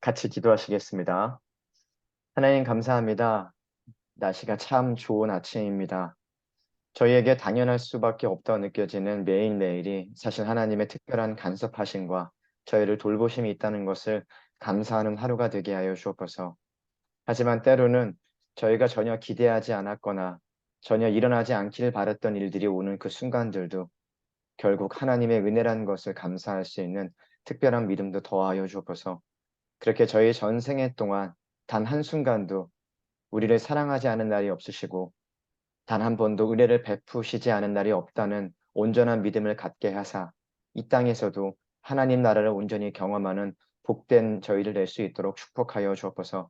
같이 기도하시겠습니다. 하나님 감사합니다. 날씨가 참 좋은 아침입니다. 저희에게 당연할 수밖에 없다고 느껴지는 매일매일이 사실 하나님의 특별한 간섭하심과 저희를 돌보심이 있다는 것을 감사하는 하루가 되게 하여 주옵소서. 하지만 때로는 저희가 전혀 기대하지 않았거나 전혀 일어나지 않기를 바랐던 일들이 오는 그 순간들도 결국 하나님의 은혜라는 것을 감사할 수 있는 특별한 믿음도 더하여 주옵소서. 그렇게 저희 전생애 동안 단 한순간도 우리를 사랑하지 않은 날이 없으시고 단 한 번도 은혜를 베푸시지 않은 날이 없다는 온전한 믿음을 갖게 하사 이 땅에서도 하나님 나라를 온전히 경험하는 복된 저희를 낼 수 있도록 축복하여 주옵소서.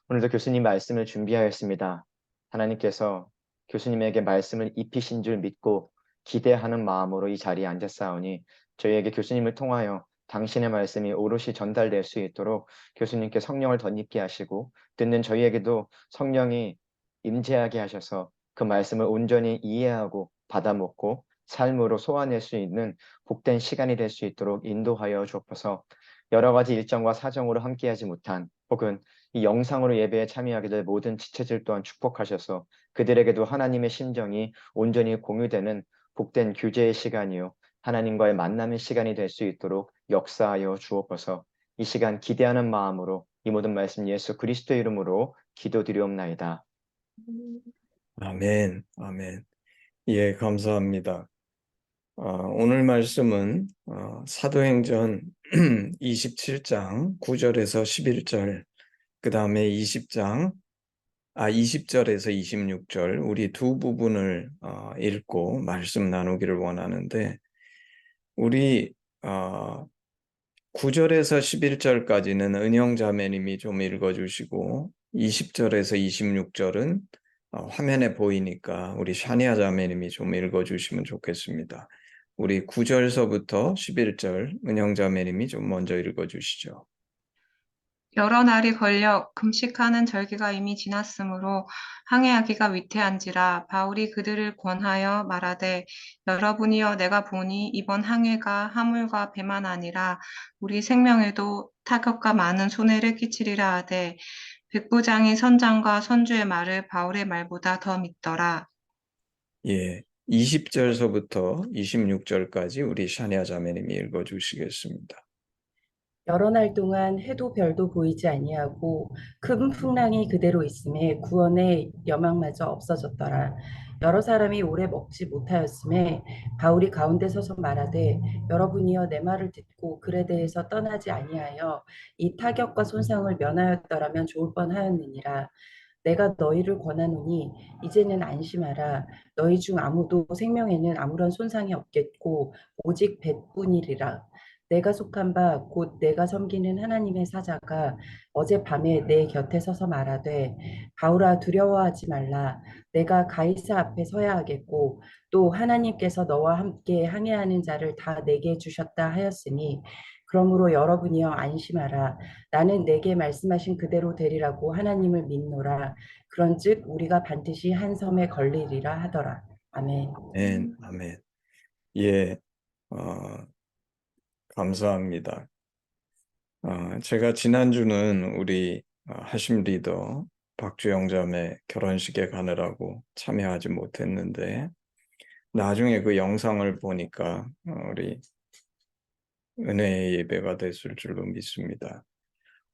오늘도 교수님 말씀을 준비하였습니다. 하나님께서 교수님에게 말씀을 입히신 줄 믿고 기대하는 마음으로 이 자리에 앉았사오니 저희에게 교수님을 통하여 당신의 말씀이 오롯이 전달될 수 있도록 교수님께 성령을 덧입게 하시고 듣는 저희에게도 성령이 임재하게 하셔서 그 말씀을 온전히 이해하고 받아먹고 삶으로 소화낼 수 있는 복된 시간이 될 수 있도록 인도하여 주옵소서. 여러 가지 일정과 사정으로 함께하지 못한 혹은 이 영상으로 예배에 참여하게 될 모든 지체들 또한 축복하셔서 그들에게도 하나님의 심정이 온전히 공유되는 복된 교제의 시간이요 하나님과의 만남의 시간이 될 수 있도록 역사하여 주옵소서. 이 시간 기대하는 마음으로 이 모든 말씀 예수 그리스도의 이름으로 기도드리옵나이다. 아멘, 아멘. 예, 감사합니다. 오늘 말씀은 사도행전 27장 9절에서 11절, 그 다음에 20절에서 26절 우리 두 부분을 읽고 말씀 나누기를 원하는데 우리 9절에서 11절까지는 은영자매님이 좀 읽어주시고 20절에서 26절은 화면에 보이니까 우리 샤니아 자매님이 좀 읽어주시면 좋겠습니다. 우리 9절서부터 11절 은영자매님이 좀 먼저 읽어주시죠. 여러 날이 걸려 금식하는 절기가 이미 지났으므로 항해하기가 위태한지라 바울이 그들을 권하여 말하되 여러분이여 내가 보니 이번 항해가 화물과 배만 아니라 우리 생명에도 타격과 많은 손해를 끼치리라 하되 백부장이 선장과 선주의 말을 바울의 말보다 더 믿더라. 예, 20절서부터 26절까지 우리 샤니아 자매님이 읽어주시겠습니다. 여러 날 동안 해도 별도 보이지 아니하고 큰 풍랑이 그대로 있음에 구원의 여망마저 없어졌더라. 여러 사람이 오래 먹지 못하였음에 바울이 가운데 서서 말하되 여러분이여 내 말을 듣고 글에 대해서 떠나지 아니하여 이 타격과 손상을 면하였더라면 좋을 뻔하였느니라. 내가 너희를 권하노니 이제는 안심하라. 너희 중 아무도 생명에는 아무런 손상이 없겠고 오직 배뿐이리라. 내가 속한 바 곧 내가 섬기는 하나님의 사자가 어젯밤에 내 곁에 서서 말하되 바울아 두려워하지 말라. 내가 가이사 앞에 서야 하겠고 또 하나님께서 너와 함께 항해하는 자를 다 내게 주셨다 하였으니 그러므로 여러분이여 안심하라. 나는 내게 말씀하신 그대로 되리라고 하나님을 믿노라. 그런즉 우리가 반드시 한 섬에 걸리리라 하더라. 아멘. 아멘, 아멘. 예, 감사합니다. 제가 지난주는 우리 하심 리더 박주영 자매 결혼식에 가느라고 참여하지 못했는데 나중에 그 영상을 보니까 우리 은혜의 예배가 됐을 줄로 믿습니다.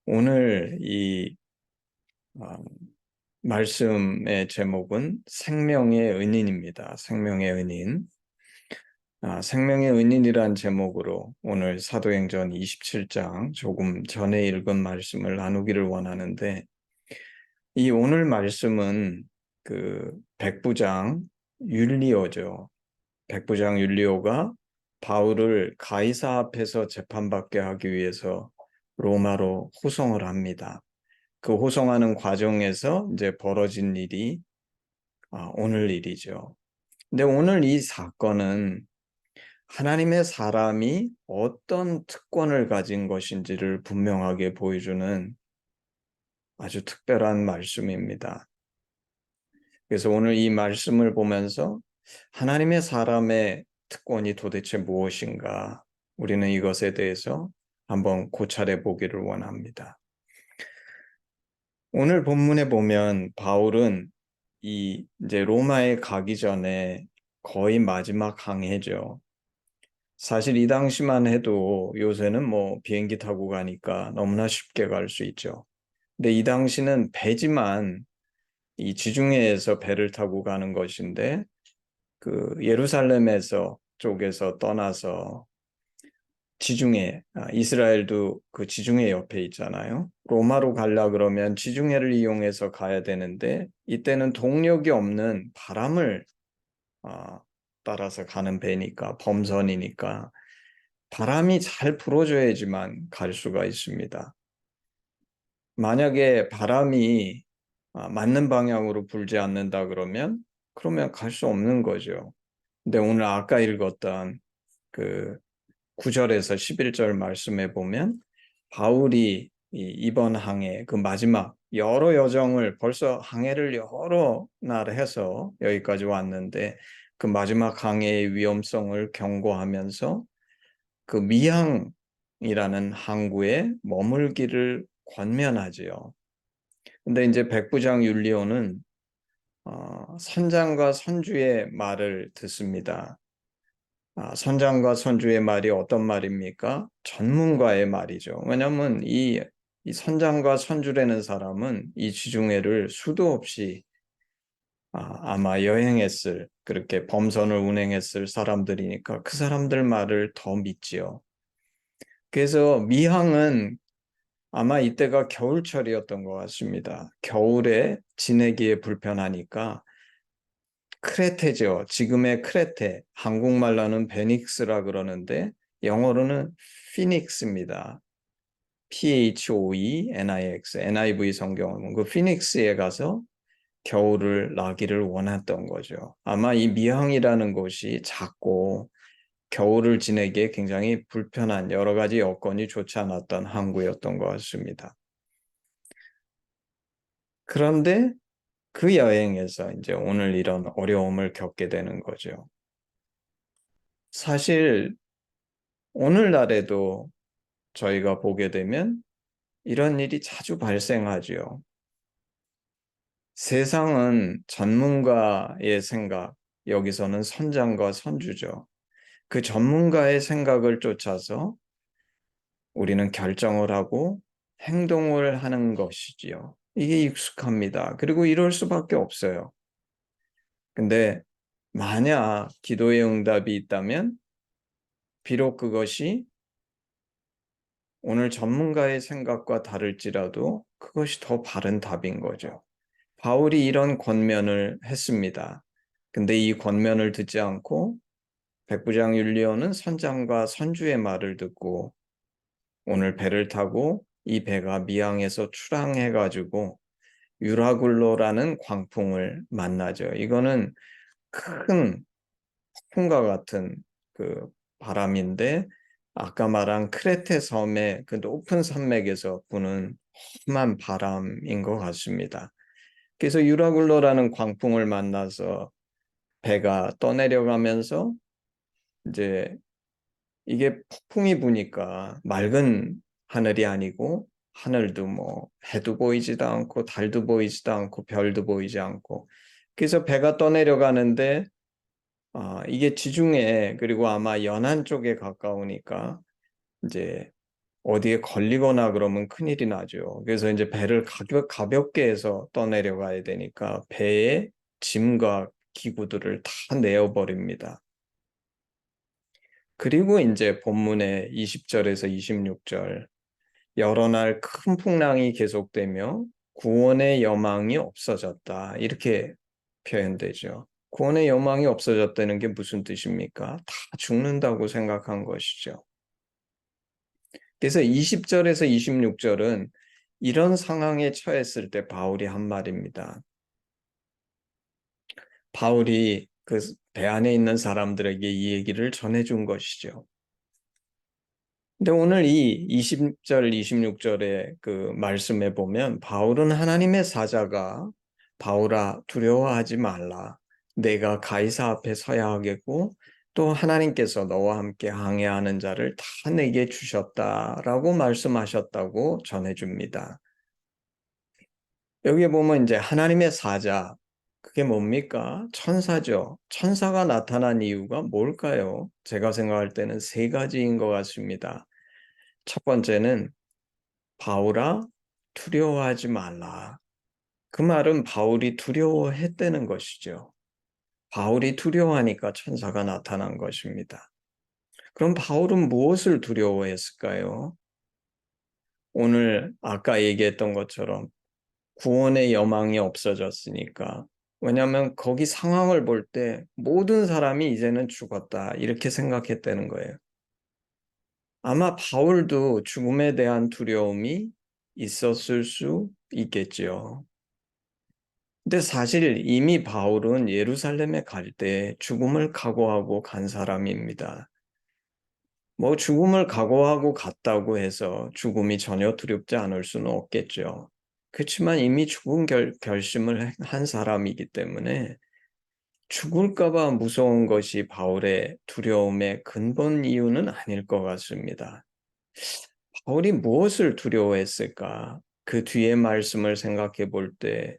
오늘 이 말씀의 제목은 생명의 은인입니다. 생명의 은인. 생명의 은인이란 제목으로 오늘 사도행전 27장 조금 전에 읽은 말씀을 나누기를 원하는데 이 오늘 말씀은 그 백부장 율리오죠. 백부장 율리오가 바울을 가이사 앞에서 재판받게 하기 위해서 로마로 호송을 합니다. 그 호송하는 과정에서 이제 벌어진 일이 오늘 일이죠. 근데 오늘 이 사건은 하나님의 사람이 어떤 특권을 가진 것인지를 분명하게 보여주는 아주 특별한 말씀입니다. 그래서 오늘 이 말씀을 보면서 하나님의 사람의 특권이 도대체 무엇인가 우리는 이것에 대해서 한번 고찰해 보기를 원합니다. 오늘 본문에 보면 바울은 이제 로마에 가기 전에 거의 마지막 항해죠. 사실 이 당시만 해도 요새는 뭐 비행기 타고 가니까 너무나 쉽게 갈 수 있죠. 근데 이 당시는 배지만 이 지중해에서 배를 타고 가는 것인데 그 예루살렘에서 쪽에서 떠나서 지중해, 이스라엘도 그 지중해 옆에 있잖아요. 로마로 가려 그러면 지중해를 이용해서 가야 되는데 이때는 동력이 없는 바람을 아, 따라서 가는 배니까 범선이니까 바람이 잘 불어줘야지만 갈 수가 있습니다. 만약에 바람이 맞는 방향으로 불지 않는다 그러면 갈 수 없는 거죠. 근데 오늘 아까 읽었던 그 9절에서 11절 말씀에 보면 바울이 이번 항해 그 마지막 여러 여정을 벌써 항해를 여러 날 해서 여기까지 왔는데 그 마지막 항해의 위험성을 경고하면서 그 미항이라는 항구에 머물기를 권면하지요. 근데 이제 백부장 율리오는 선장과 선주의 말을 듣습니다. 선장과 선주의 말이 어떤 말입니까? 전문가의 말이죠. 왜냐하면 이 선장과 선주라는 사람은 이 지중해를 수도 없이 아마 여행했을, 그렇게 범선을 운행했을 사람들이니까 그 사람들 말을 더 믿지요. 그래서 미항은 아마 이때가 겨울철이었던 것 같습니다. 겨울에 지내기에 불편하니까 크레테죠. 지금의 크레테, 한국말로는 베닉스라 그러는데 영어로는 피닉스입니다. PHOENIX, NIV 성경은 그 피닉스에 가서 겨울을 나기를 원했던 거죠. 아마 이 미항이라는 곳이 작고 겨울을 지내기에 굉장히 불편한 여러 가지 여건이 좋지 않았던 항구였던 것 같습니다. 그런데 그 여행에서 이제 오늘 이런 어려움을 겪게 되는 거죠. 사실 오늘날에도 저희가 보게 되면 이런 일이 자주 발생하죠. 세상은 전문가의 생각, 여기서는 선장과 선주죠. 그 전문가의 생각을 쫓아서 우리는 결정을 하고 행동을 하는 것이지요. 이게 익숙합니다. 그리고 이럴 수밖에 없어요. 근데 만약 기도의 응답이 있다면 비록 그것이 오늘 전문가의 생각과 다를지라도 그것이 더 바른 답인 거죠. 바울이 이런 권면을 했습니다. 근데 이 권면을 듣지 않고 백부장 율리오는 선장과 선주의 말을 듣고 오늘 배를 타고 이 배가 미항에서 출항해가지고 유라굴로라는 광풍을 만나죠. 이거는 큰 폭풍과 같은 그 바람인데 아까 말한 크레테 섬의 그 높은 산맥에서 부는 험한 바람인 것 같습니다. 그래서 유라굴로라는 광풍을 만나서 배가 떠내려가면서 이제 이게 폭풍이 부니까 맑은 하늘이 아니고 하늘도 뭐 해도 보이지도 않고 달도 보이지도 않고 별도 보이지 않고 그래서 배가 떠내려가는데 이게 지중해 그리고 아마 연안 쪽에 가까우니까 이제 어디에 걸리거나 그러면 큰일이 나죠. 그래서 이제 배를 가볍게 해서 떠내려가야 되니까 배에 짐과 기구들을 다 내어버립니다. 그리고 이제 본문의 20절에서 26절 여러 날 큰 풍랑이 계속되며 구원의 여망이 없어졌다. 이렇게 표현되죠. 구원의 여망이 없어졌다는 게 무슨 뜻입니까? 다 죽는다고 생각한 것이죠. 그래서 20절에서 26절은 이런 상황에 처했을 때 바울이 한 말입니다. 바울이 그 배 안에 있는 사람들에게 이 얘기를 전해준 것이죠. 근데 오늘 이 20절, 26절의 그 말씀에 보면 바울은 하나님의 사자가 바울아 두려워하지 말라. 내가 가이사 앞에 서야 하겠고 또 하나님께서 너와 함께 항해하는 자를 다 내게 주셨다라고 말씀하셨다고 전해줍니다. 여기에 보면 이제 하나님의 사자, 그게 뭡니까? 천사죠. 천사가 나타난 이유가 뭘까요? 제가 생각할 때는 세 가지인 것 같습니다. 첫 번째는 바울아, 두려워하지 말라. 그 말은 바울이 두려워했다는 것이죠. 바울이 두려워하니까 천사가 나타난 것입니다. 그럼 바울은 무엇을 두려워했을까요? 오늘 아까 얘기했던 것처럼 구원의 여망이 없어졌으니까. 왜냐하면 거기 상황을 볼 때 모든 사람이 이제는 죽었다 이렇게 생각했다는 거예요. 아마 바울도 죽음에 대한 두려움이 있었을 수 있겠지요. 근데 사실 이미 바울은 예루살렘에 갈 때 죽음을 각오하고 간 사람입니다. 뭐 죽음을 각오하고 갔다고 해서 죽음이 전혀 두렵지 않을 수는 없겠죠. 그렇지만 이미 죽은 결심을 한 사람이기 때문에 죽을까 봐 무서운 것이 바울의 두려움의 근본 이유는 아닐 것 같습니다. 바울이 무엇을 두려워했을까? 그 뒤의 말씀을 생각해 볼 때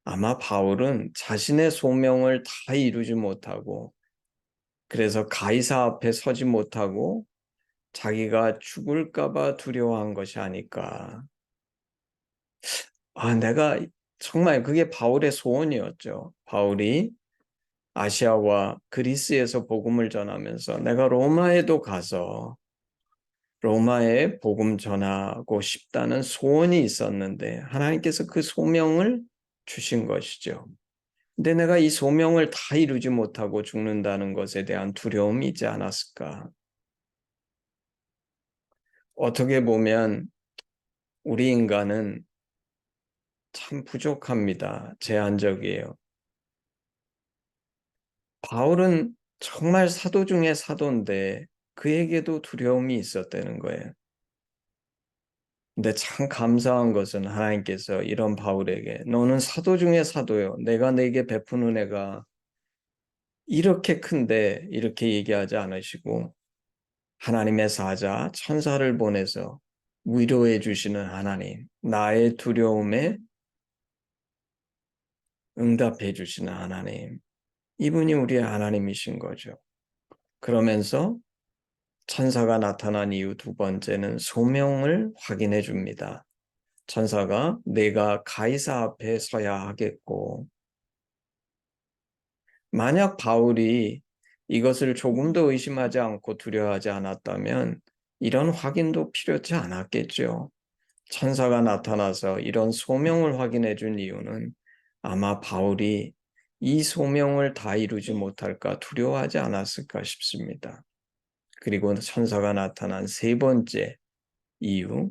아마 바울은 자신의 소명을 다 이루지 못하고 그래서 가이사 앞에 서지 못하고 자기가 죽을까 봐 두려워한 것이 아닐까. 내가 정말 그게 바울의 소원이었죠. 바울이 아시아와 그리스에서 복음을 전하면서 내가 로마에도 가서 로마에 복음 전하고 싶다는 소원이 있었는데 하나님께서 그 소명을 주신 것이죠. 근데 내가 이 소명을 다 이루지 못하고 죽는다는 것에 대한 두려움이 있지 않았을까? 어떻게 보면 우리 인간은 참 부족합니다. 제한적이에요. 바울은 정말 사도 중에 사도인데 그에게도 두려움이 있었다는 거예요. 근데 참 감사한 것은 하나님께서 이런 바울에게 너는 사도 중에 사도요. 내가 네게 베푼 은혜가 이렇게 큰데 이렇게 얘기하지 않으시고 하나님의 사자 천사를 보내서 위로해 주시는 하나님, 나의 두려움에 응답해 주시는 하나님. 이분이 우리의 하나님이신 거죠. 그러면서 천사가 나타난 이유 두 번째는 소명을 확인해 줍니다. 천사가 내가 가이사 앞에 서야 하겠고, 만약 바울이 이것을 조금도 의심하지 않고 두려워하지 않았다면 이런 확인도 필요치 않았겠죠. 천사가 나타나서 이런 소명을 확인해 준 이유는 아마 바울이 이 소명을 다 이루지 못할까 두려워하지 않았을까 싶습니다. 그리고 천사가 나타난 세 번째 이유,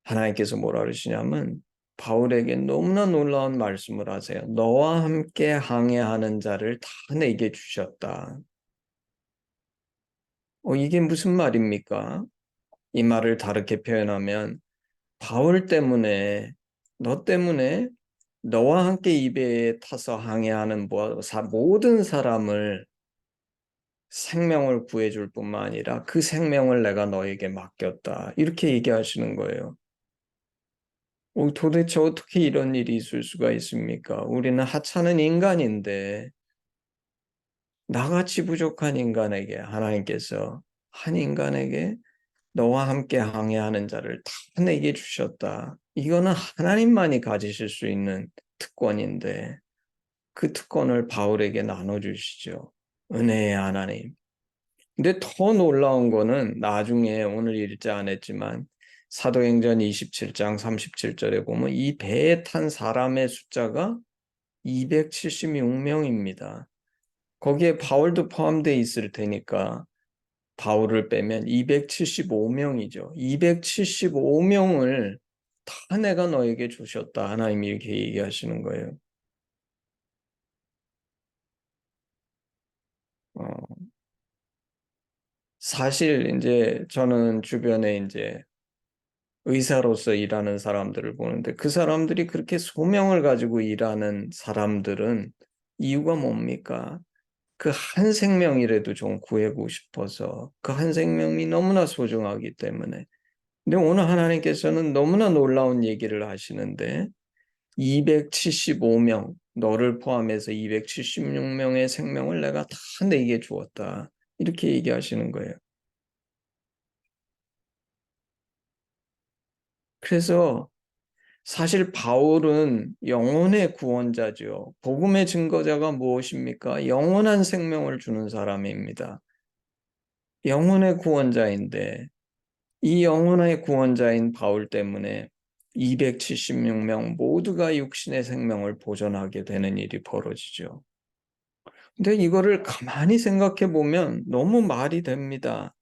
하나님께서 뭐라 그러시냐면 바울에게 너무나 놀라운 말씀을 하세요. 너와 함께 항해하는 자를 다 내게 주셨다. 이게 무슨 말입니까? 이 말을 다르게 표현하면 바울 때문에 너 때문에 너와 함께 이 배에 타서 항해하는 모든 사람을 생명을 구해줄 뿐만 아니라 그 생명을 내가 너에게 맡겼다. 이렇게 얘기하시는 거예요. 도대체 어떻게 이런 일이 있을 수가 있습니까? 우리는 하찮은 인간인데 나같이 부족한 인간에게 하나님께서 한 인간에게 너와 함께 항해하는 자를 다 내게 주셨다. 이거는 하나님만이 가지실 수 있는 특권인데 그 특권을 바울에게 나눠주시죠. 은혜의 하나님. 근데 더 놀라운 거는 나중에 오늘 읽지 않았지만 사도행전 27장 37절에 보면 이 배에 탄 사람의 숫자가 276명입니다. 거기에 바울도 포함되어 있을 테니까 바울을 빼면 275명이죠. 275명을 다 내가 너에게 주셨다. 하나님이 이렇게 얘기하시는 거예요. 사실 이제 저는 주변에 이제 의사로서 일하는 사람들을 보는데 그 사람들이 그렇게 소명을 가지고 일하는 사람들은 이유가 뭡니까? 그 한 생명이라도 좀 구하고 싶어서 그 한 생명이 너무나 소중하기 때문에 근데 오늘 하나님께서는 너무나 놀라운 얘기를 하시는데 275명, 너를 포함해서 276명의 생명을 내가 다 내게 주었다. 이렇게 얘기하시는 거예요. 그래서 사실 바울은 영혼의 구원자죠. 복음의 증거자가 무엇입니까? 영원한 생명을 주는 사람입니다. 영혼의 구원자인데 이 영혼의 구원자인 바울 때문에 276명 모두가 육신의 생명을 보존하게 되는 일이 벌어지죠. 근데 이거를 가만히 생각해 보면 너무 말이 됩니다.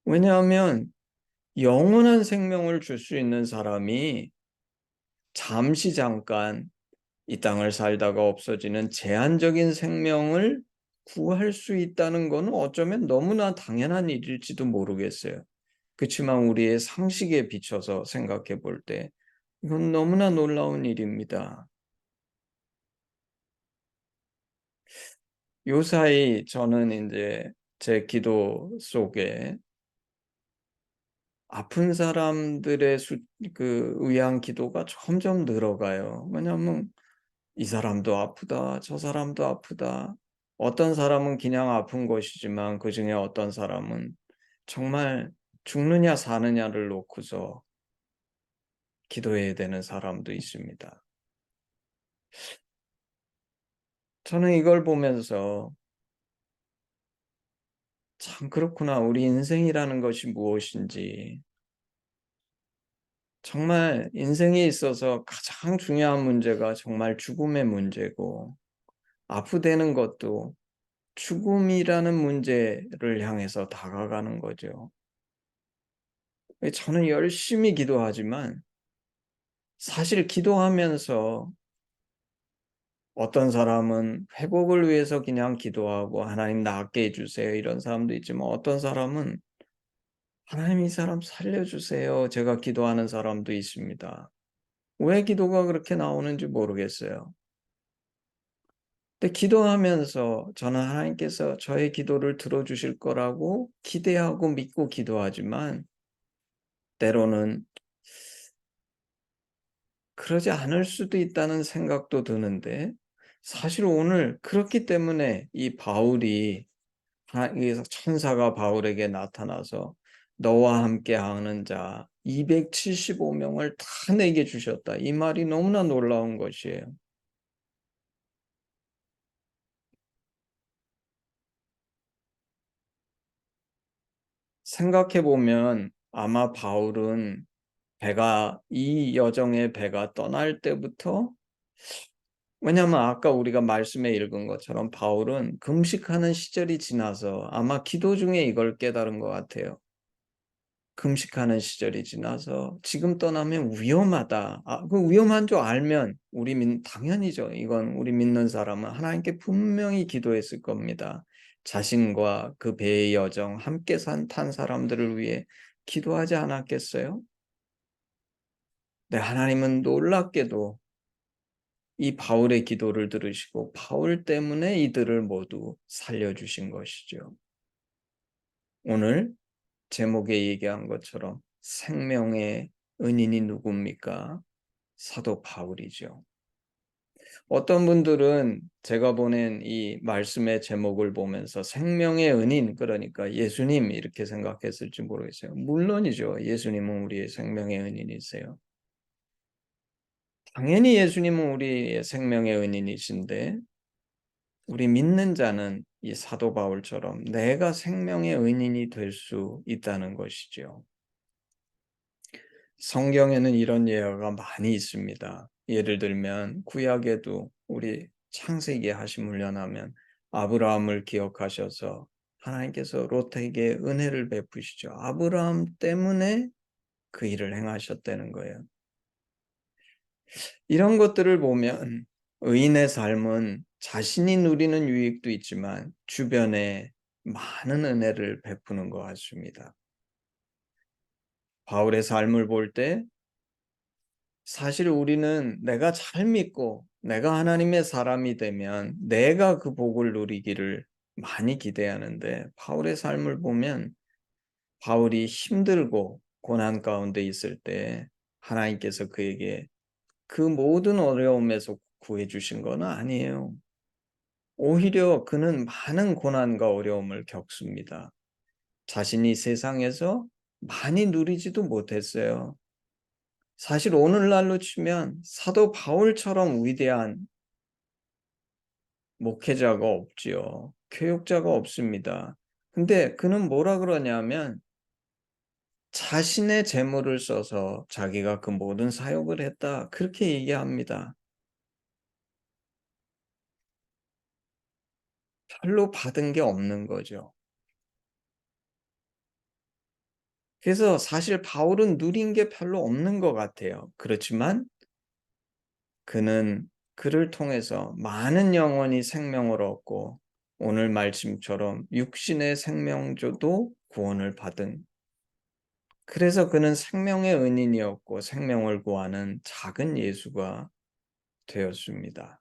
왜냐하면 영원한 생명을 줄 수 있는 사람이 잠시 잠깐 이 땅을 살다가 없어지는 제한적인 생명을 구할 수 있다는 것은 어쩌면 너무나 당연한 일일지도 모르겠어요. 그렇지만 우리의 상식에 비춰서 생각해 볼 때 이건 너무나 놀라운 일입니다. 요사이 저는 이제 제 기도 속에 아픈 사람들의 위한 기도가 점점 늘어가요. 왜냐하면 이 사람도 아프다, 저 사람도 아프다. 어떤 사람은 그냥 아픈 것이지만 그 중에 어떤 사람은 정말 죽느냐 사느냐를 놓고서 기도해야 되는 사람도 있습니다. 저는 이걸 보면서 참 그렇구나. 우리 인생이라는 것이 무엇인지. 정말 인생에 있어서 가장 중요한 문제가 정말 죽음의 문제고, 아프다는 것도 죽음이라는 문제를 향해서 다가가는 거죠. 저는 열심히 기도하지만 사실 기도하면서 어떤 사람은 회복을 위해서 그냥 기도하고 하나님 낫게 해주세요 이런 사람도 있지만 어떤 사람은 하나님 이 사람 살려주세요 제가 기도하는 사람도 있습니다. 왜 기도가 그렇게 나오는지 모르겠어요. 근데 기도하면서 저는 하나님께서 저의 기도를 들어주실 거라고 기대하고 믿고 기도하지만 때로는 그러지 않을 수도 있다는 생각도 드는데 사실 오늘 그렇기 때문에 이 바울이 하나님께서 천사가 바울에게 나타나서 너와 함께 하는 자 275명을 다 내게 주셨다. 이 말이 너무나 놀라운 것이에요. 생각해 보면 아마 바울은 이 여정의 배가 떠날 때부터 왜냐하면 아까 우리가 말씀에 읽은 것처럼 바울은 금식하는 시절이 지나서 아마 기도 중에 이걸 깨달은 것 같아요. 금식하는 시절이 지나서 지금 떠나면 위험하다. 그 위험한 줄 알면 당연히죠. 이건 우리 믿는 사람은 하나님께 분명히 기도했을 겁니다. 자신과 그 배의 여정 함께 탄 사람들을 위해 기도하지 않았겠어요? 네, 하나님은 놀랍게도 이 바울의 기도를 들으시고 바울 때문에 이들을 모두 살려주신 것이죠. 오늘 제목에 얘기한 것처럼 생명의 은인이 누굽니까? 사도 바울이죠. 어떤 분들은 제가 보낸 이 말씀의 제목을 보면서 생명의 은인, 그러니까 예수님 이렇게 생각했을지 모르겠어요. 물론이죠. 예수님은 우리의 생명의 은인이세요. 당연히 예수님은 우리의 생명의 은인이신데 우리 믿는 자는 이 사도 바울처럼 내가 생명의 은인이 될 수 있다는 것이죠. 성경에는 이런 예화가 많이 있습니다. 예를 들면 구약에도 우리 창세기 하심 훈련하면 아브라함을 기억하셔서 하나님께서 롯에게 은혜를 베푸시죠. 아브라함 때문에 그 일을 행하셨다는 거예요. 이런 것들을 보면 의인의 삶은 자신이 누리는 유익도 있지만 주변에 많은 은혜를 베푸는 것 같습니다. 바울의 삶을 볼 때 사실 우리는 내가 잘 믿고 내가 하나님의 사람이 되면 내가 그 복을 누리기를 많이 기대하는데 바울의 삶을 보면 바울이 힘들고 고난 가운데 있을 때 하나님께서 그에게 그 모든 어려움에서 구해 주신 건 아니에요. 오히려 그는 많은 고난과 어려움을 겪습니다. 자신이 세상에서 많이 누리지도 못했어요. 사실 오늘날로 치면 사도 바울처럼 위대한 목회자가 없지요. 교육자가 없습니다. 근데 그는 뭐라 그러냐면 자신의 재물을 써서 자기가 그 모든 사역을 했다. 그렇게 얘기합니다. 별로 받은 게 없는 거죠. 그래서 사실 바울은 누린 게 별로 없는 것 같아요. 그렇지만 그는 그를 통해서 많은 영혼이 생명을 얻고 오늘 말씀처럼 육신의 생명조도 구원을 받은, 그래서 그는 생명의 은인이었고 생명을 구하는 작은 예수가 되었습니다.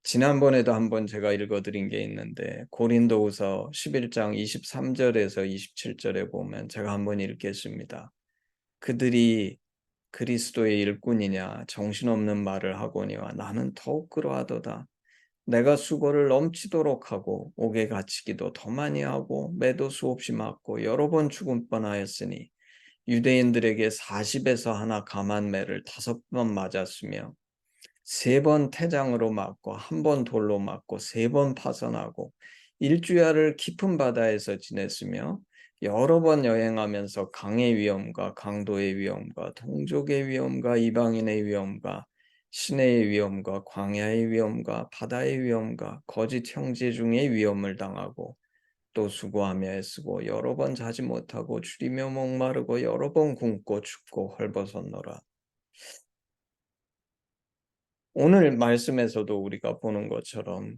지난번에도 한번 제가 읽어드린 게 있는데 고린도후서 11장 23절에서 27절에 보면 제가 한번 읽겠습니다. 그들이 그리스도의 일꾼이냐 정신없는 말을 하거니와 나는 더욱 그러하도다. 내가 수고를 넘치도록 하고 옥에 갇히기도 더 많이 하고 매도 수없이 맞고 여러 번 죽을 뻔하였으니 유대인들에게 40에서 하나 감한 매를 5번 맞았으며 3번 태장으로 맞고 1번 돌로 맞고 3번 파선하고 일주야를 깊은 바다에서 지냈으며 여러 번 여행하면서 강의 위험과 강도의 위험과 동족의 위험과 이방인의 위험과 시내의 위험과 광야의 위험과 바다의 위험과 거짓 형제 중의 위험을 당하고 또 수고하며 애쓰고 여러 번 자지 못하고 줄이며 목마르고 여러 번 굶고 춥고 헐벗었노라. 오늘 말씀에서도 우리가 보는 것처럼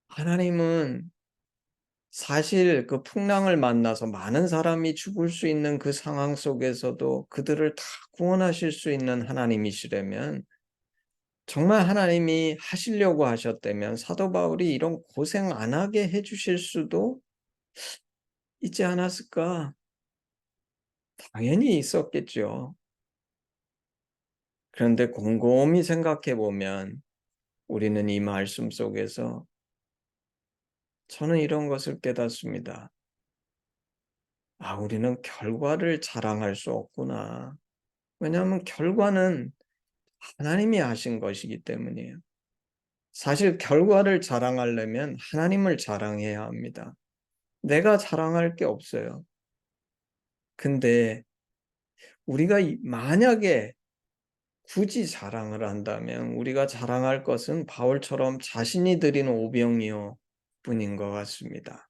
하나님은 사실 그 풍랑을 만나서 많은 사람이 죽을 수 있는 그 상황 속에서도 그들을 다 구원하실 수 있는 하나님이시라면, 정말 하나님이 하시려고 하셨다면 사도 바울이 이런 고생 안 하게 해주실 수도 있지 않았을까? 당연히 있었겠죠. 그런데 곰곰이 생각해 보면 우리는 이 말씀 속에서 저는 이런 것을 깨닫습니다. 아, 우리는 결과를 자랑할 수 없구나. 왜냐하면 결과는 하나님이 하신 것이기 때문이에요. 사실 결과를 자랑하려면 하나님을 자랑해야 합니다. 내가 자랑할 게 없어요. 근데 우리가 만약에 굳이 자랑을 한다면 우리가 자랑할 것은 바울처럼 자신이 드린 오병이어 뿐인 것 같습니다.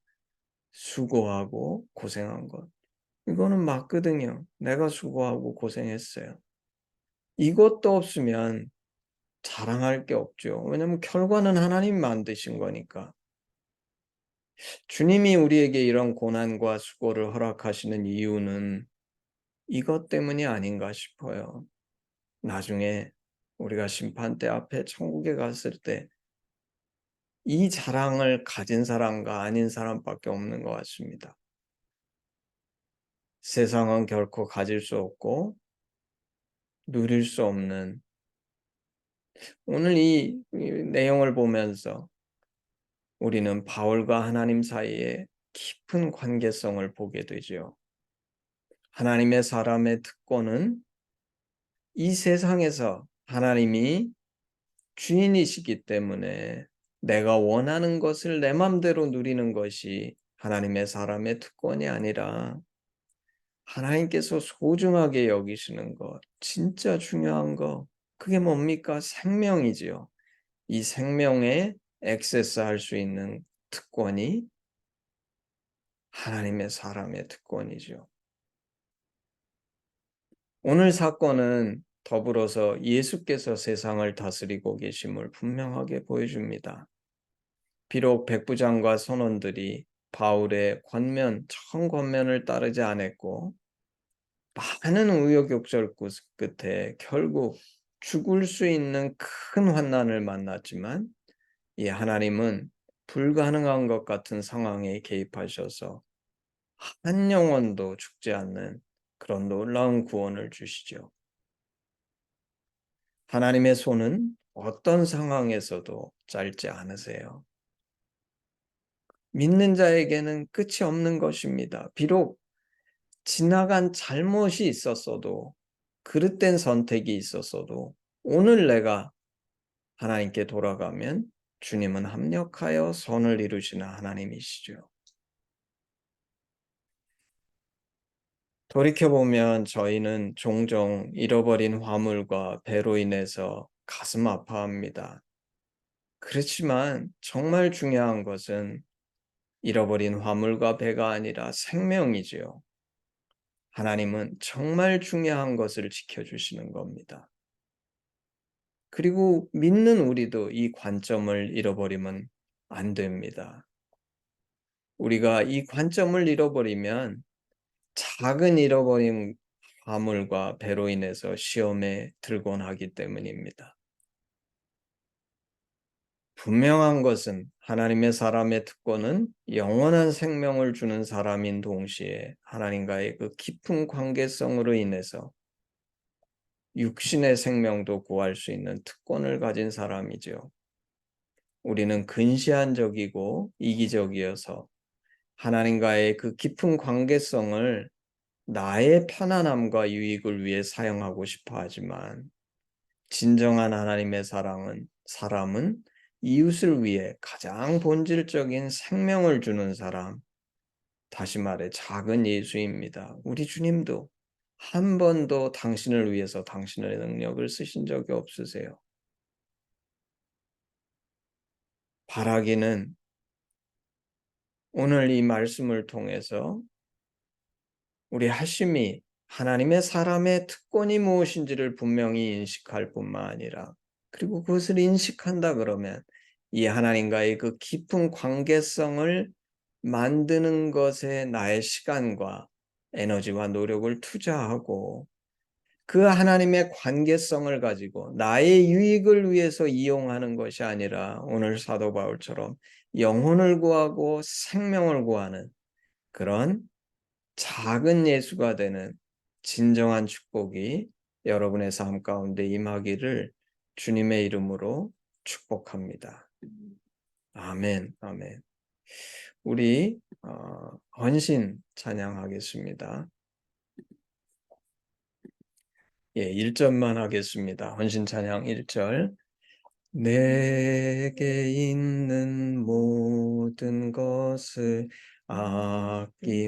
수고하고 고생한 것. 이거는 맞거든요. 내가 수고하고 고생했어요. 이것도 없으면 자랑할 게 없죠. 왜냐하면 결과는 하나님 만드신 거니까. 주님이 우리에게 이런 고난과 수고를 허락하시는 이유는 이것 때문이 아닌가 싶어요. 나중에 우리가 심판대 앞에 천국에 갔을 때 이 자랑을 가진 사람과 아닌 사람밖에 없는 것 같습니다. 세상은 결코 가질 수 없고 누릴 수 없는, 오늘 이 내용을 보면서 우리는 바울과 하나님 사이에 깊은 관계성을 보게 되죠. 하나님의 사람의 특권은 이 세상에서 하나님이 주인이시기 때문에 내가 원하는 것을 내 맘대로 누리는 것이 하나님의 사람의 특권이 아니라 하나님께서 소중하게 여기시는 것, 진짜 중요한 것, 그게 뭡니까? 생명이지요. 이 생명에 액세스할 수 있는 특권이 하나님의 사람의 특권이죠. 오늘 사건은 더불어서 예수께서 세상을 다스리고 계심을 분명하게 보여줍니다. 비록 백부장과 선원들이 바울의 정권면을 따르지 않았고 많은 우여곡절 끝에 결국 죽을 수 있는 큰 환난을 만났지만 이 하나님은 불가능한 것 같은 상황에 개입하셔서 한 영혼도 죽지 않는 그런 놀라운 구원을 주시죠. 하나님의 손은 어떤 상황에서도 짧지 않으세요. 믿는 자에게는 끝이 없는 것입니다. 비록 지나간 잘못이 있었어도, 그릇된 선택이 있었어도, 오늘 내가 하나님께 돌아가면 주님은 합력하여 선을 이루시는 하나님이시죠. 돌이켜보면 저희는 종종 잃어버린 화물과 배로 인해서 가슴 아파합니다. 그렇지만 정말 중요한 것은 잃어버린 화물과 배가 아니라 생명이지요. 하나님은 정말 중요한 것을 지켜주시는 겁니다. 그리고 믿는 우리도 이 관점을 잃어버리면 안 됩니다. 우리가 이 관점을 잃어버리면 작은 잃어버린 화물과 배로 인해서 시험에 들곤 하기 때문입니다. 분명한 것은 하나님의 사람의 특권은 영원한 생명을 주는 사람인 동시에 하나님과의 그 깊은 관계성으로 인해서 육신의 생명도 구할 수 있는 특권을 가진 사람이죠. 우리는 근시안적이고 이기적이어서 하나님과의 그 깊은 관계성을 나의 편안함과 유익을 위해 사용하고 싶어 하지만 진정한 하나님의 사람은 이웃을 위해 가장 본질적인 생명을 주는 사람, 다시 말해 작은 예수입니다. 우리 주님도 한 번도 당신을 위해서 당신의 능력을 쓰신 적이 없으세요. 바라기는 오늘 이 말씀을 통해서 우리 하심이 하나님의 사람의 특권이 무엇인지를 분명히 인식할 뿐만 아니라, 그리고 그것을 인식한다 그러면 이 하나님과의 그 깊은 관계성을 만드는 것에 나의 시간과 에너지와 노력을 투자하고 그 하나님의 관계성을 가지고 나의 유익을 위해서 이용하는 것이 아니라 오늘 사도 바울처럼 영혼을 구하고 생명을 구하는 그런 작은 예수가 되는 진정한 축복이 여러분의 삶 가운데 임하기를 주님의 이름으로 축복합니다. 아멘, 아멘. 우리 헌신 찬양하겠습니다. 1절만 하겠습니다. 헌신 찬양 1절. 내게 있는 모든 것을 아낌없이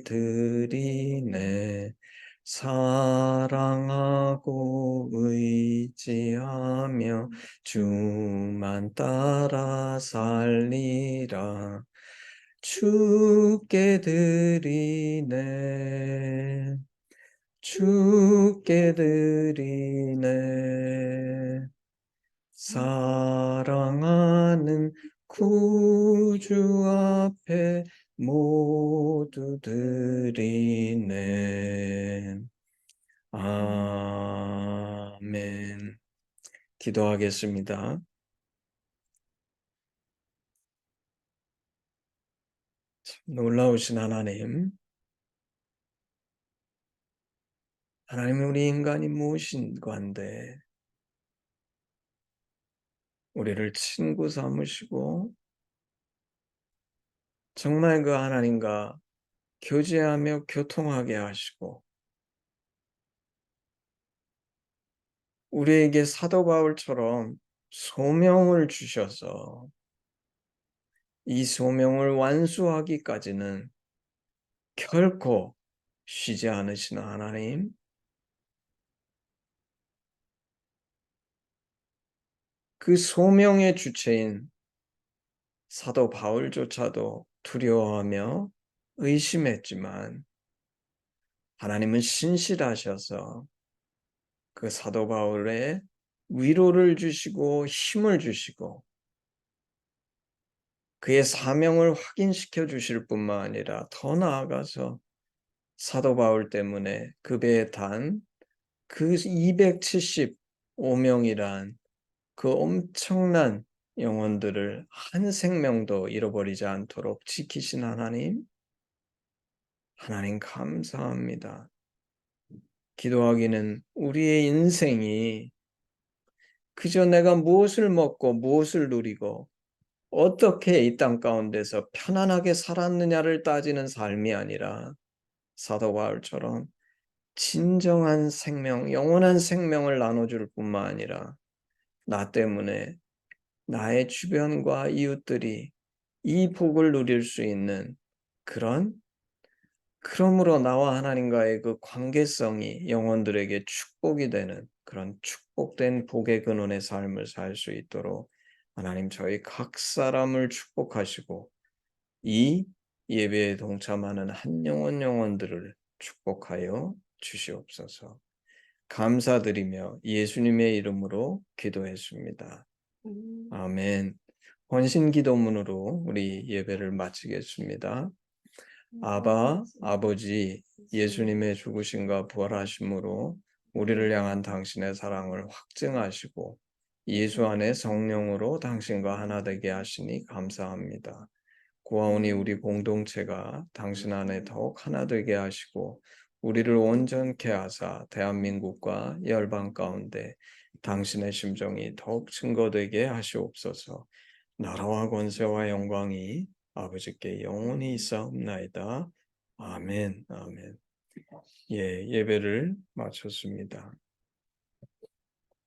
드리네. 사랑하고 의지하며 주만 따라 살리라. 주께 드리네. 주께 드리네. 사랑하는 구주 앞에 모두 드리네. 아멘. 기도하겠습니다. 놀라우신 하나님, 하나님은 우리 인간이 무엇인가인데 우리를 친구 삼으시고 정말 그 하나님과 교제하며 교통하게 하시고 우리에게 사도 바울처럼 소명을 주셔서 이 소명을 완수하기까지는 결코 쉬지 않으시는 하나님, 그 소명의 주체인 사도 바울조차도 두려워하며 의심했지만 하나님은 신실하셔서 그 사도 바울의 위로를 주시고 힘을 주시고 그의 사명을 확인시켜 주실 뿐만 아니라 더 나아가서 사도 바울 때문에 그 배에 탄 그 275명이란 그 엄청난 영혼들을 한 생명도 잃어버리지 않도록 지키신 하나님, 하나님 감사합니다. 기도하기는 우리의 인생이 그저 내가 무엇을 먹고 무엇을 누리고 어떻게 이 땅 가운데서 편안하게 살았느냐를 따지는 삶이 아니라 사도 바울처럼 진정한 생명, 영원한 생명을 나눠줄 뿐만 아니라 나 때문에 나의 주변과 이웃들이 이 복을 누릴 수 있는 그러므로 나와 하나님과의 그 관계성이 영혼들에게 축복이 되는 그런 축복된 복의 근원의 삶을 살 수 있도록 하나님 저희 각 사람을 축복하시고 이 예배에 동참하는 한 영혼들을 축복하여 주시옵소서. 감사드리며 예수님의 이름으로 기도했습니다. 아멘. 헌신 기도문으로 우리 예배를 마치겠습니다. 아바, 아버지, 예수님의 죽으심과 부활하심으로 우리를 향한 당신의 사랑을 확증하시고 예수 안에 성령으로 당신과 하나 되게 하시니 감사합니다. 구하오니 우리 공동체가 당신 안에 더욱 하나 되게 하시고 우리를 온전케 하사 대한민국과 열방 가운데 당신의 심정이 더욱 증거되게 하시옵소서. 나라와 권세와 영광이 아버지께 영원히 있사옵나이다. 아멘. 아멘. 예, 예배를 마쳤습니다.